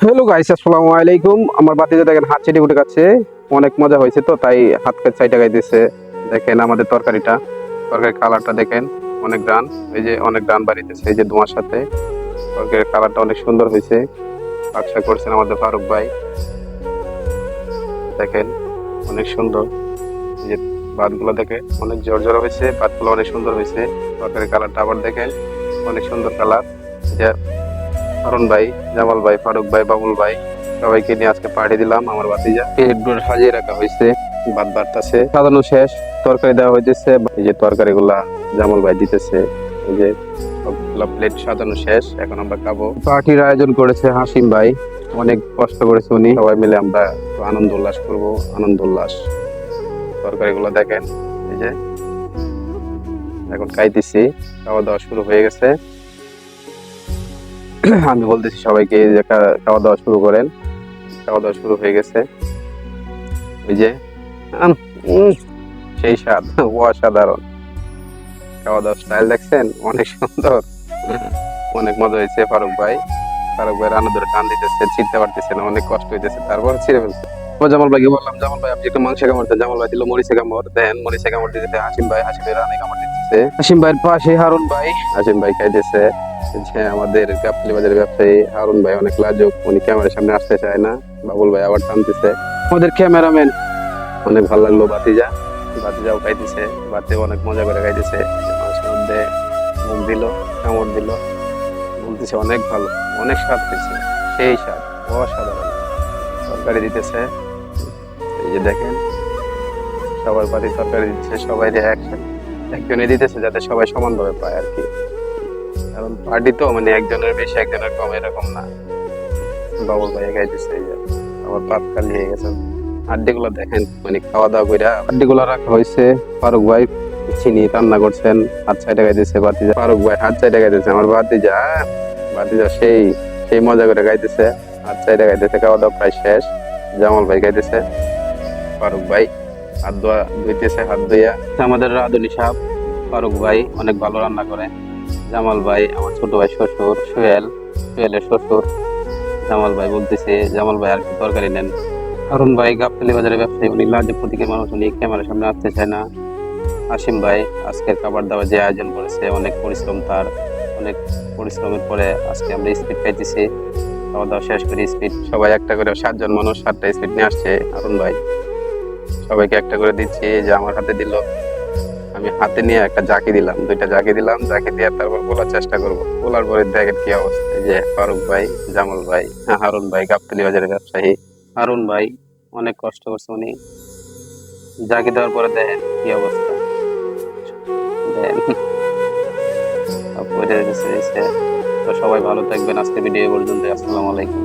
Hello guys, আসসালামু আলাইকুম। আমার বাতিতে দেখেন হাত চেটে উঠে গেছে। অনেক মজা হয়েছে, তো তাই হাত কাছে চাইটা গাইতেছে। দেখেন আমাদের তরকারি কালারটা দেখেন, অনেক গান, এই যে অনেক গান বাড়িতেছে এই যে ধোঁয়ার সাথে। তরকারির কালারটা অনেক সুন্দর হয়েছে। ব্যবসা করছেন আমাদের ফারুক ভাই, দেখেন অনেক সুন্দর। এই যে ভাতগুলো দেখে অনেক জোর হয়েছে, ভাতগুলো অনেক সুন্দর হয়েছে। তরকারির কালারটা আবার দেখেন, অনেক সুন্দর কালার। যে হারুন ভাই, জামাল ভাই, ফারুক ভাই, বাবুল ভাই, সবাইকে নিয়ে আজকে পার্টি দিলাম। আমার ভাতিজা প্লেট সাজিয়ে রাখা হয়েছে, ভাত বাড়তাছে, সাজানো শেষ, তরকারি দেওয়া হইতেছে। এই যে তরকারি গুলা জামাল ভাই দিতেছে, এই যে সবগুলা প্লেট সাজানো শেষ, এখন আমরা খাবো। পার্টির আয়োজন করেছে হাসিম ভাই, অনেক কষ্ট করেছে উনি। সবাই মিলে আমরা একটু আনন্দ উল্লাস করবো, আনন্দ উল্লাস। তরকারি গুলো দেখেন, এই যে এখন খাইতেছি, খাওয়া দাওয়া শুরু হয়ে গেছে। আমি বলতেছি সবাইকে যে খাওয়া দাওয়া শুরু করেন। খাওয়া দাওয়া শুরু হয়ে গেছে, ওই যে আম, উম, সেই স্বাদ, অসাধারণ। খাওয়া দাওয়ার স্টাইল দেখছেন, অনেক সুন্দর, অনেক মজা হয়েছে। ফারুক ভাই রান্না ধরে টান দিতেছে, ছিটতে পারতেছে না, অনেক কষ্ট হইতেছে, তারপর ছিঁড়ে ফেলছে। জামাল ভাইকে বললাম, জামাল ভাই আপনি একটু মাংস কামড় দেন। জামাল ভাই দিল মরিচে কামড় দেন, মরিচে কামড় দিতে হাসিম ভাই রানে কামড় দিতেছে। হাসিম ভাইয়ের পাশে হাসিম ভাই খাইতেছে। যে আমাদের গাবতলী বাজারের ব্যবসায়ী হারুন ভাই অনেক লাজুক, উনি ক্যামেরার সামনে আসতে চায় না। বাবুল ভাই আবার টানতেছে। আমাদের ক্যামেরাম্যান অনেক ভালো লাগলো, বাতিজাও খাইতেছে, বাতি অনেক মজা করে খাইতেছে। মাংসের মধ্যে মুখ দিল, কামড় দিল, বলতেছে অনেক ভালো, অনেক স্বাদ হয়েছে, সেই স্বাদ, অসাধারণ। তরকারি দিতেছে, এই যে দেখেন সবার পাতি তরকারি দিতেছে, সবাই একজনে দিতেছে যাতে সবাই সমানভাবে পায় আর কি। কারণ পার্টি তো মানে একজনের বেশি একজনের কম এরকম না। বাবুল ভাই খাইতেছে, এই যে আমার পাত খালি হয়ে গেছে। হাড্ডি গুলো দেখেন, মানে খাওয়া দাওয়া করে হাড্ডি গুলো রাখা হয়েছে। ফারুক ভাই চিনি রান্না করছেন, হাত সাইডে গাইতেছে ভাতিজা। ফারুক ভাই হাত সাইডে গাইতেছে, আমার ভাতিজা সেই সেই মজা করে গাইতেছে, হাত সাইডে গাইতেছে। খাওয়া দাওয়া প্রায় শেষ, জামাল ভাই গাইতেছে, ফারুক ভাই ধুইতেছে, হাত ধুইয়া। আমাদের রাঁধুনি সাহেব ফারুক ভাই অনেক ভালো রান্না করে। জামাল ভাই আমার ছোট ভাই, শ্বশুর সোহেলের শ্বশুর। জামাল ভাই বলতেছে, জামাল ভাই আর কি তরকারি নেন। হারুন ভাই গাবতলী বাজারের ব্যবসায়ী, উনি লাজুক প্রতীকের মানুষ, উনি ক্যামেরার সামনে আসতে চায় না। হাসিম ভাই আজকের খাবার দাবার যে আয়োজন করেছে, অনেক পরিশ্রম তার, অনেক পরিশ্রমের পরে আজকে আমরা স্পিড পাইতেছি। খাওয়া দাওয়া শেষ করে স্পিড সবাই একটা করে, 7 জন মানুষ 7টা স্পিড নিয়ে আসছে হারুন ভাই, সবাইকে একটা করে দিচ্ছি। এই যে আমার হাতে দিল, আমি হাতে নিয়ে একটা জাকি দিলাম, 2টা জাকি দিলাম, জাকি দিয়ে তারপর বলার চেষ্টা করবো। বলার পরে দেখেন কি অবস্থা। এই যে ফারুক ভাই, জামাল ভাই, হারুন ভাই গাবতলী বাজারের ব্যবসায়ী। হারুন ভাই অনেক কষ্ট করছে উনি, জাকি দেওয়ার পরে দেখেন কি অবস্থা, দেখেন সব পড়ে গেছে। তো সবাই ভালো থাকবেন, আজকে ভিডিও পর্যন্ত, আসসালামু আলাইকুম।